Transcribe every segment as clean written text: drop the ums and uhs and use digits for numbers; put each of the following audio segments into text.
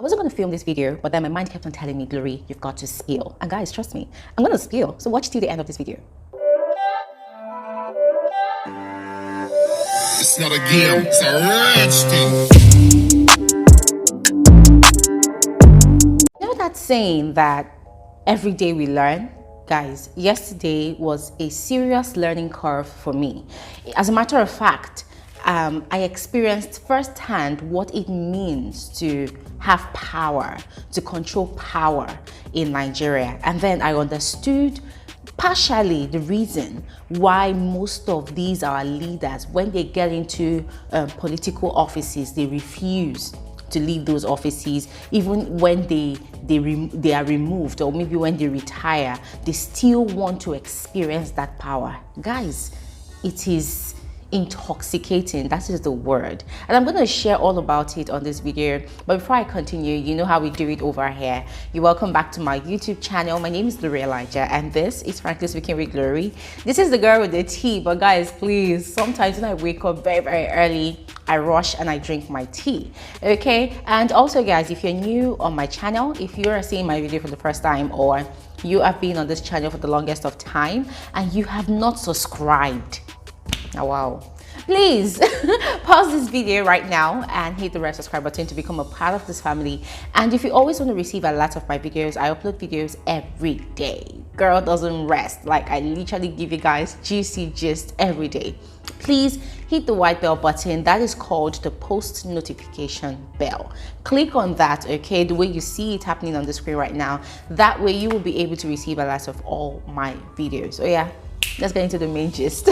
I wasn't going to film this video, but then my mind kept on telling me, Glory, you've got to spill. And guys, trust me, I'm going to spill. So watch till the end of this video. It's not a game, it's a rich thing. You know that saying that every day we learn? Guys, yesterday was a serious learning curve for me. As a matter of fact, I experienced firsthand what it means to have power, to control power in Nigeria. And then I understood partially the reason why most of these our leaders, when they get into political offices, they refuse to leave those offices. Even when they are removed, or maybe when they retire, they still want to experience that power. Guys, it is intoxicating. That is the word, and I'm going to share all about it on this video. But before I continue, you know how we do it over here. You're welcome back to my YouTube channel. My name is Glory Elijah, and this is Frankly Speaking with Glory. This is the girl with the tea. But guys, please, sometimes when I wake up very early, I rush and I drink my tea. Okay, and also guys, if you're new on my channel, if you are seeing my video for the first time, or you have been on this channel for the longest of time and you have not subscribed, oh wow, please pause this video right now and hit the red subscribe button to become a part of this family. And if you always want to receive a lot of my videos, I upload videos every day. Girl doesn't rest. Like, I literally give you guys juicy gist every day. Please hit the white bell button that is called the post notification bell. Click on that, okay, the way you see it happening on the screen right now. That way you will be able to receive a lot of all my videos. So yeah, let's get into the main gist.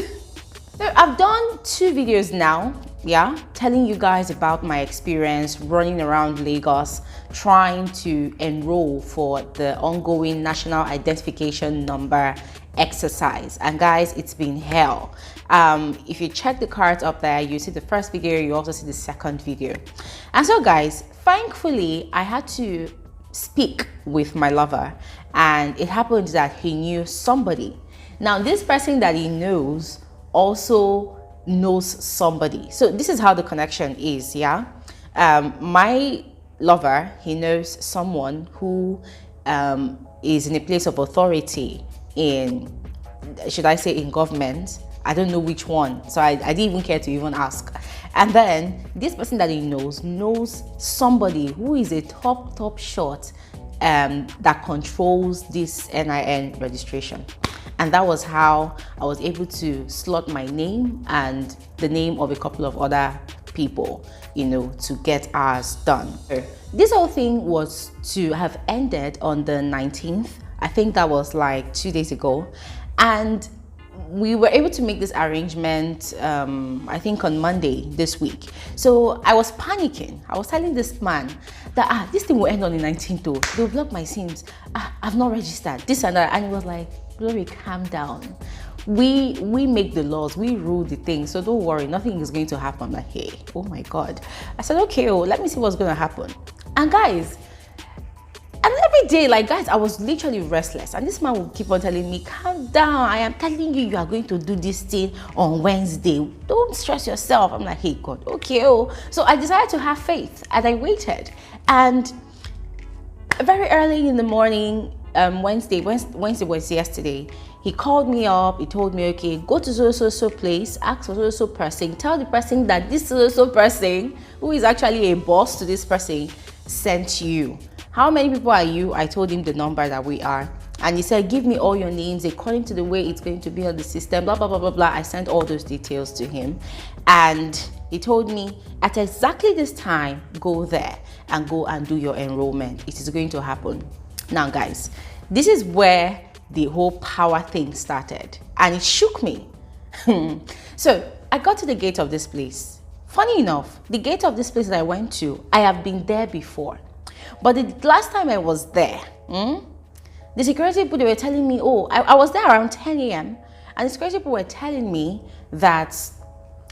So I've done 2 videos now, yeah, telling you guys about my experience running around Lagos trying to enroll for the ongoing National Identification Number exercise. And guys, it's been hell. If you check the cards up there, you see the first video, you also see the second video. And so guys, thankfully I had to speak with my lover, and it happened that he knew somebody. Now this person that he knows also knows somebody. So this is how the connection is, yeah. My lover, he knows someone who is in a place of authority in, should I say, in government. I don't know which one, so I didn't even care to even ask. And then this person that he knows somebody who is a top shot that controls this NIN registration. And that was how I was able to slot my name and the name of a couple of other people, you know, to get ours done. This whole thing was to have ended on the 19th. I think that was like 2 days ago. And we were able to make this arrangement, I think on Monday this week. So I was panicking. I was telling this man that this thing will end on the 19th though. They'll block my SIMs. I've not registered, this and that. And he was like, Glory, calm down. We make the laws, we rule the thing, so don't worry, nothing is going to happen. I'm like, hey, oh my God. I said, okay, let me see what's going to happen. And guys, and every day, like guys, I was literally restless, and this man would keep on telling me, calm down, I am telling you, you are going to do this thing on Wednesday, don't stress yourself. I'm like, hey God, okay. So I decided to have faith, and I waited. And very early in the morning, Wednesday was yesterday, he called me up. He told me, okay, go to so place, ask for so person, tell the person that this so person, who is actually a boss to this person, sent you. How many people are you? I told him the number that we are, and he said, give me all your names according to the way it's going to be on the system, blah blah blah. I sent all those details to him, and he told me at exactly this time, go there and go and do your enrollment. It is going to happen. Now guys, this is where the whole power thing started, and it shook me. So I got to the gate of this place. Funny enough, the gate of this place that I went to, I have been there before, but the last time I was there, the security people, they were telling me, oh, I was there around 10 a.m. and the security people were telling me that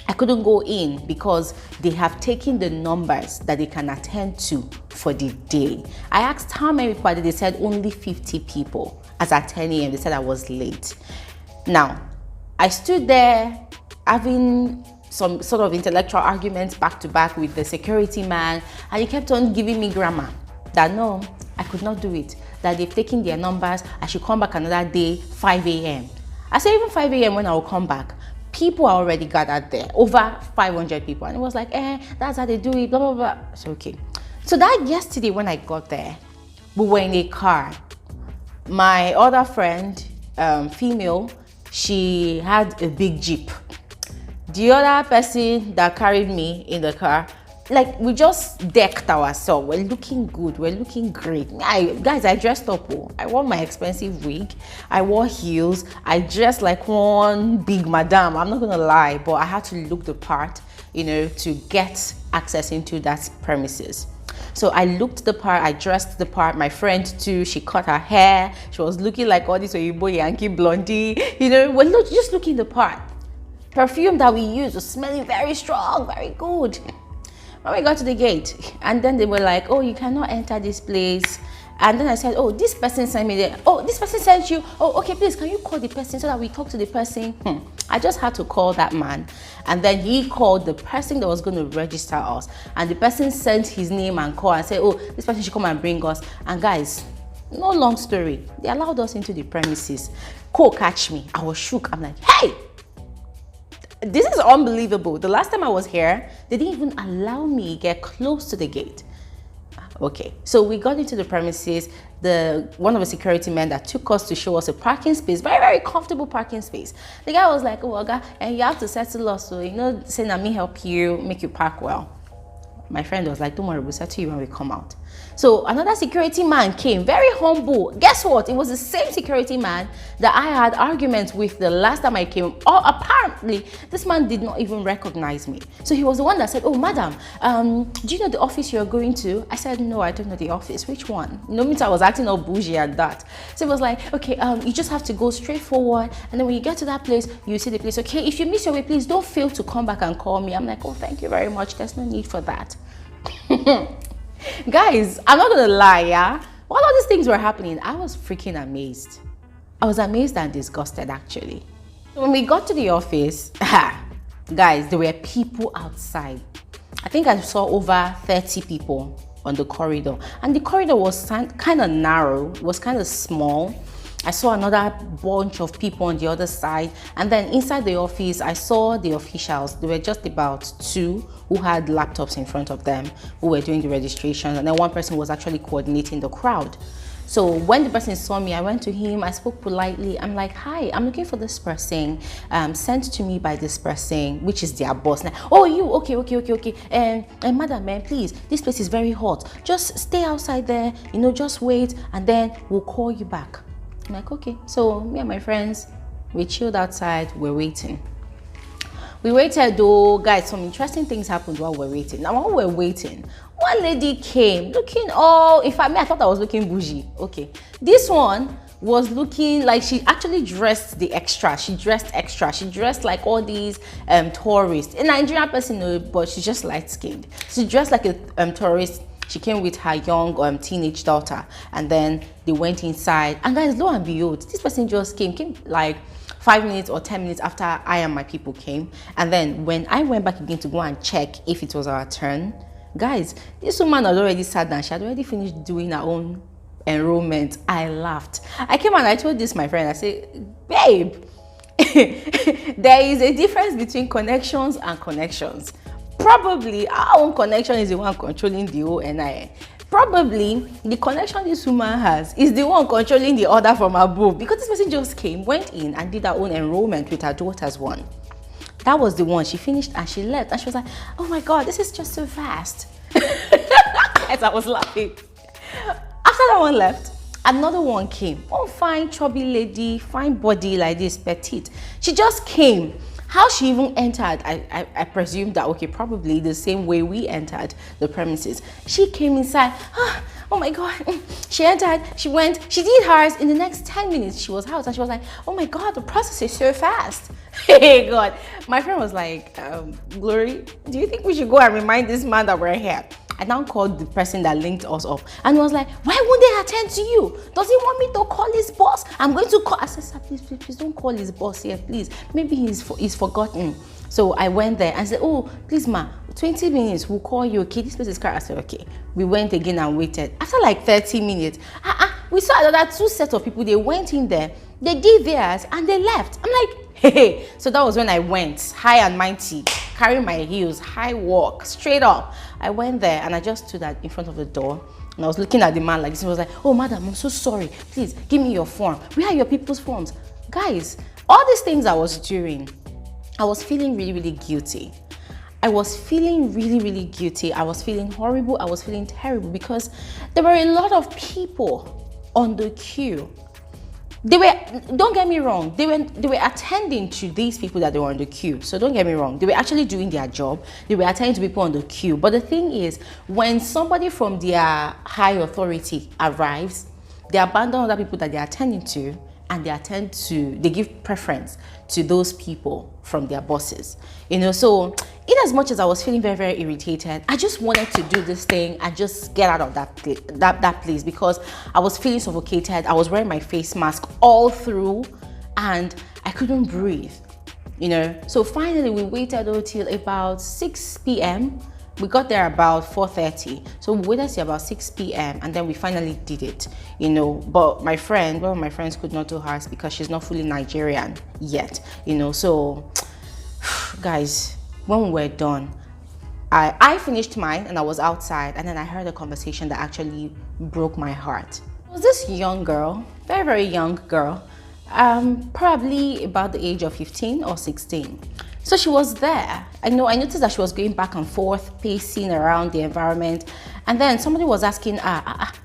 I couldn't go in because they have taken the numbers that they can attend to for the day. I asked how many people, they said only 50 people. As at 10 a.m. they said I was late. Now, I stood there having some sort of intellectual arguments back to back with the security man, and he kept on giving me grammar. that no, I could not do it, that they've taken their numbers, I should come back another day, 5 a.m. I said even 5 a.m. when I will come back, people are already gathered there, over 500 people. And it was like, that's how they do it, blah, blah, blah. So, okay. So that yesterday when I got there, we were in a car. My other friend, female, she had a big Jeep. The other person that carried me in the car, like, we just decked ourselves. We're looking good. We're looking great. Guys, I dressed up. I wore my expensive wig. I wore heels. I dressed like one big madam. I'm not going to lie, but I had to look the part, to get access into that premises. So I looked the part, I dressed the part. My friend too, she cut her hair. She was looking like all this Oyibo Yankee blondie. We're just looking the part. Perfume that we used was smelling very strong, very good. When we got to the gate, and then they were like, oh, you cannot enter this place. And then I said, oh, this person sent me there. Oh, this person sent you. Oh, okay, please, can you call the person so that we talk to the person? I just had to call that man. And then he called the person that was going to register us. And the person sent his name and call and said, oh, this person should come and bring us. And guys, no long story. They allowed us into the premises. Catch me. I was shook. I'm like, hey! This is unbelievable. The last time I was here, they didn't even allow me get close to the gate. Okay, so we got into the premises. One of the security men that took us to show us a parking space, very, very comfortable parking space. The guy was like, oh, Oga, and you have to settle us. So, saying that me help you, make you park well. My friend was like, don't worry, we'll settle you when we come out. So another security man came, very humble. Guess what? It was the same security man that I had arguments with the last time I came. Oh, apparently, this man did not even recognize me. So he was the one that said, oh, madam, do you know the office you're going to? I said, no, I don't know the office. Which one? Means I was acting all bougie at that. So he was like, okay, you just have to go straight forward. And then when you get to that place, you see the place. Okay, if you miss your way, please don't fail to come back and call me. I'm like, oh, thank you very much. There's no need for that. Guys, I'm not gonna lie, yeah, while all these things were happening, I was freaking amazed. I was amazed and disgusted, actually. When we got to the office, guys, there were people outside. I think I saw over 30 people on the corridor, and the corridor was kind of narrow, it was kind of small. I saw another bunch of people on the other side, and then inside the office I saw the officials. There were just about 2 who had laptops in front of them who were doing the registration, and then one person was actually coordinating the crowd. So when the person saw me, I went to him, I spoke politely. I'm like, hi, I'm looking for this person, sent to me by this person, which is their boss. Now, oh, you, okay. And madam, man, please, this place is very hot. Just stay outside there, just wait, and then we'll call you back. I'm like, okay. So me and my friends, we chilled outside, we're waiting. We waited though, guys, some interesting things happened while we're waiting. Now while we're waiting, one lady came looking I thought I was looking bougie. Okay. This one was looking like she actually dressed the extra. She dressed extra. She dressed like all these tourists. A Nigerian person, no, but she's just light-skinned. She dressed like a tourist. She came with her young teenage daughter, and then they went inside. And guys, lo and behold, this person just came like 5 minutes or 10 minutes after I and my people came. And then when I went back again to go and check if it was our turn, guys, this woman had already sat down. She had already finished doing her own enrollment. I laughed. I came and I told this my friend, I said, babe, there is a difference between connections and connections. Probably our own connection is the one controlling the whole NIA. Probably the connection this woman has is the one controlling the order from above, because this person just came, went in and did her own enrollment with her daughter's one. That was the one. She finished and she left, and she was like, oh my god, this is just so fast. As I was laughing. After that one left, another one came. Oh, fine chubby lady, fine body like this, petite. She just came. How she even entered, I presume that, okay, probably the same way we entered the premises. She came inside. Oh my god. She entered, she went, she did hers. In the next 10 minutes, she was out, and she was like, oh my god, the process is so fast. Hey god. My friend was like, Glory, do you think we should go and remind this man that we're here? I now called the person that linked us up, and he was like, why won't they attend to you? Does he want me to call his boss? I'm going to call. I said, sir, please don't call his boss here, please. Maybe he's forgotten. So I went there and said, oh, please ma, 20 minutes, we'll call you, okay? This place is crowded. I said, okay. We went again and waited. After like 30 minutes, we saw another 2 sets of people. They went in there, they did theirs, and they left. I'm like, hey. So that was when I went, high and mighty, carrying my heels, high walk, straight up. I went there and I just stood in front of the door. And I was looking at the man like this. He was like, oh, madam, I'm so sorry. Please, give me your form. Where are your people's forms? Guys, all these things I was doing, I was feeling really, really guilty. I was feeling really, really guilty. I was feeling horrible. I was feeling terrible because there were a lot of people on the queue. They were, don't get me wrong, they were attending to these people that they were on the queue. So don't get me wrong, they were actually doing their job. They were attending to people on the queue. But the thing is, when somebody from their high authority arrives, they abandon other people that they're attending to, and they give preference to those people from their bosses. You know, so in as much as I was feeling very, very irritated, I just wanted to do this thing and just get out of that place because I was feeling suffocated. I was wearing my face mask all through and I couldn't breathe, you know. So finally we waited until about 6 p.m. We got there about 4:30, so we waited till about 6 p.m. and then we finally did it, you know. But one of my friends could not do hers because she's not fully Nigerian yet, you know. So guys, when we were done, I finished mine and I was outside, and then I heard a conversation that actually broke my heart. It was this young girl, very, very young girl, probably about the age of 15 or 16. So she was there. I noticed that she was going back and forth, pacing around the environment. And then somebody was asking,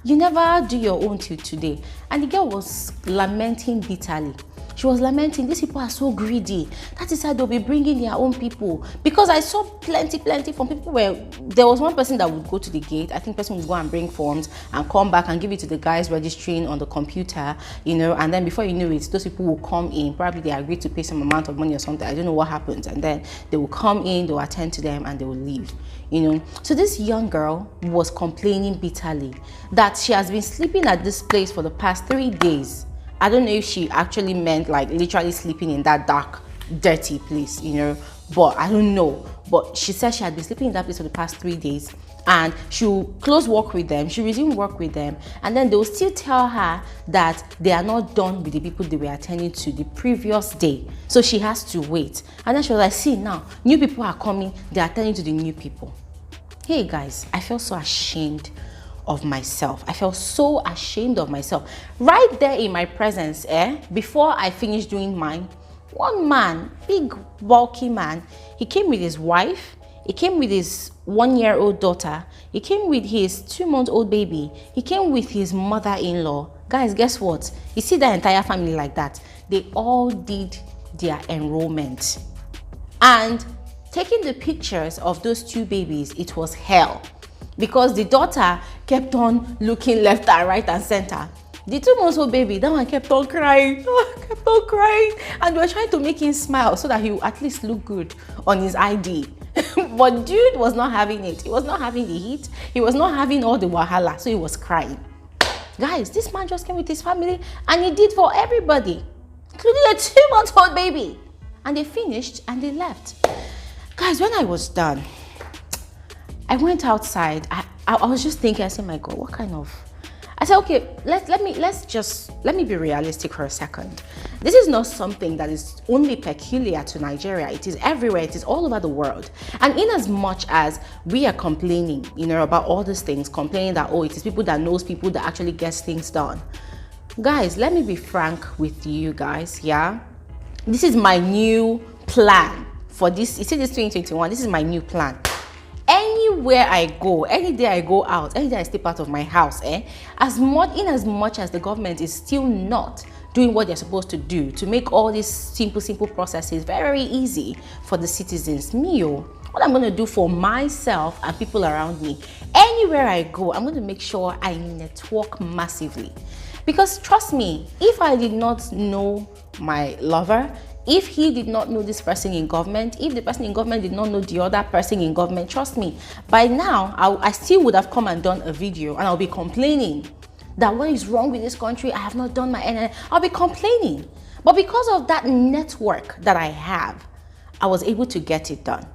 you never do your own till today. And the girl was lamenting bitterly. She was lamenting, these people are so greedy. That is how they'll be bringing their own people. Because I saw plenty from people where there was one person that would go to the gate. I think person would go and bring forms and come back and give it to the guys registering on the computer, you know, and then before you know it, those people will come in. Probably they agreed to pay some amount of money or something. I don't know what happens. And then they will come in, they will attend to them, and they will leave, you know. So this young girl was complaining bitterly that she has been sleeping at this place for the past 3 days. I don't know if she actually meant like literally sleeping in that dark, dirty place, you know, but I don't know. But she said she had been sleeping in that place for the past 3 days, and she'll close work with them, she'll resume work with them, and then they'll still tell her that they are not done with the people they were attending to the previous day. So she has to wait. And then she was like, see now, new people are coming, they're attending to the new people. Hey guys, I felt so ashamed of myself. I felt so ashamed of myself. Right there in my presence, before I finished doing mine, one man, big bulky man, he came with his wife, he came with his 1-year-old daughter, he came with his 2-month-old baby, he came with his mother-in-law. Guys, guess what? You see that entire family like that? They all did their enrollment. And taking the pictures of those 2 babies, it was hell. Because the daughter kept on looking left and right and center. The 2-month-old baby, that one kept on crying, and we were trying to make him smile so that he would at least look good on his ID. But dude was not having it. He was not having the heat. He was not having all the wahala, so he was crying. Guys, this man just came with his family and he did for everybody, including a 2-month-old baby. And they finished and they left. Guys, when I was done, I went outside. I was just thinking, I said, my God, what kind of... I said, okay, let me be realistic for a second. This is not something that is only peculiar to Nigeria. It is everywhere. It is all over the world. And in as much as we are complaining, you know, about all these things, complaining that, oh, it is people that knows people that actually gets things done. Guys, let me be frank with you guys, yeah? This is my new plan for this. You see this 2021, this is my new plan. Anywhere I go, any day I go out, any day I step out of my house, as much as the government is still not doing what they're supposed to do to make all these simple processes very easy for the citizens, what I'm going to do for myself and people around me, anywhere I go, I'm going to make sure I network massively. Because trust me, if I did not know my lover, if he did not know this person in government, if the person in government did not know the other person in government, trust me, by now, I still would have come and done a video and I'll be complaining that what is wrong with this country, I have not done my NN. I'll be complaining. But because of that network that I have, I was able to get it done.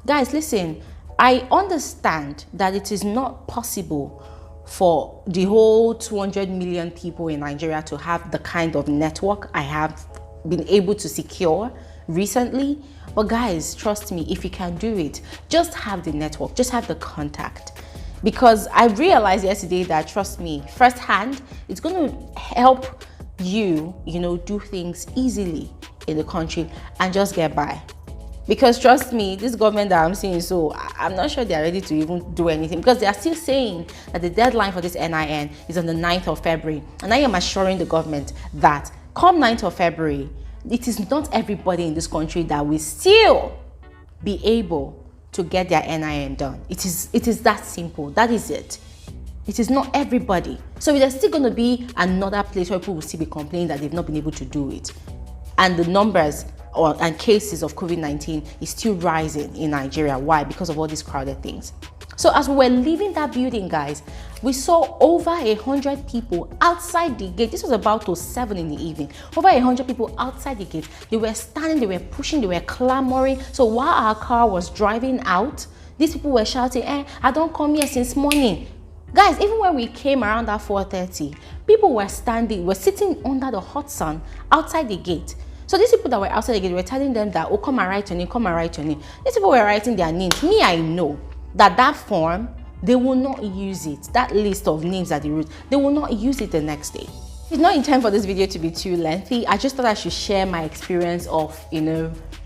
Guys, listen, I understand that it is not possible for the whole 200 million people in Nigeria to have the kind of network I have been able to secure recently. But guys, trust me, if you can do it, just have the network, just have the contact. Because I realized yesterday that, trust me, firsthand, it's going to help you, do things easily in the country and just get by. Because trust me, this government that I'm seeing, so I'm not sure they're ready to even do anything, because they are still saying that the deadline for this NIN is on the 9th of February. And I am assuring the government that come 9th of February, it is not everybody in this country that will still be able to get their NIN done. It is that simple. That is it. It is not everybody. So there's still going to be another place where people will still be complaining that they've not been able to do it. And the numbers and cases of COVID-19 is still rising in Nigeria. Why? Because of all these crowded things. So as we were leaving that building, guys, we saw over 100 people outside the gate. This was about to 7 in the evening. Over 100 people outside the gate. They were standing, they were pushing, they were clamoring. So while our car was driving out, these people were shouting, I don't come here since morning. Guys, even when we came around at 4:30, people were sitting under the hot sun outside the gate. So these people that were outside the gate were telling them that, oh, come and write your name, come and write your name. These people were writing their names. Me, I know that form, they will not use it. That list of names that they wrote, they will not use it the next day. It's not in time for this video to be too lengthy. I just thought I should share my experience of,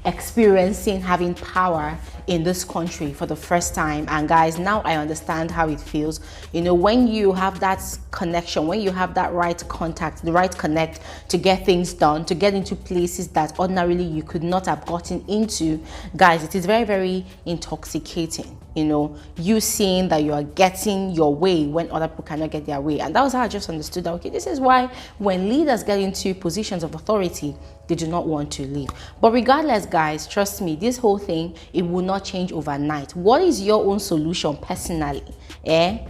experiencing having power in this country for the first time. And guys, now I understand how it feels. When you have that connection, when you have that right contact, the right connect to get things done, to get into places that ordinarily you could not have gotten into, guys, it is very, very intoxicating. You seeing that you are getting your way when other people cannot get their way. And that was how I just understood that, okay, this is why when leaders get into positions of authority, they do not want to leave. But regardless, guys, trust me, this whole thing, it will not change overnight. What is your own solution personally?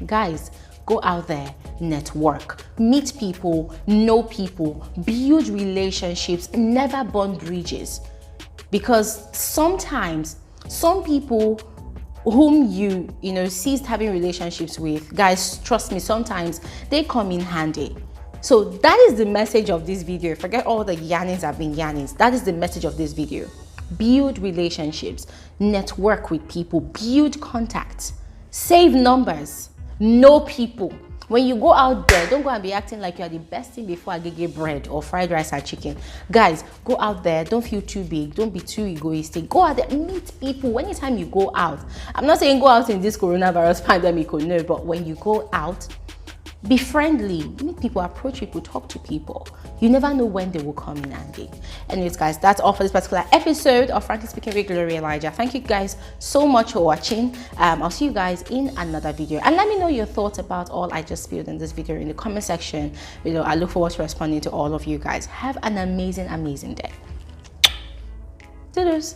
Guys, go out there, network, meet people, know people, build relationships, never burn bridges. Because sometimes some people whom you ceased having relationships with, guys, trust me, sometimes they come in handy. So that is the message of this video. Forget all the yannings I've been yanning. That is the message of this video. Build relationships, network with people, build contacts, save numbers, know people. When you go out there, don't go and be acting like you are the best thing before I get bread or fried rice or chicken. Guys, go out there. Don't feel too big. Don't be too egoistic. Go out there, meet people. Anytime you go out, I'm not saying go out in this coronavirus pandemic, no, but when you go out, be friendly, meet people, approach people, talk to people. You never know when they will come in handy. Anyways, guys, that's all for this particular episode of Frankly Speaking with Glory Elijah. Thank you guys so much for watching. I'll see you guys in another video. And let me know your thoughts about all I just spilled in this video in the comment section below. I look forward to responding to all of you guys. Have an amazing, amazing day. Toodles.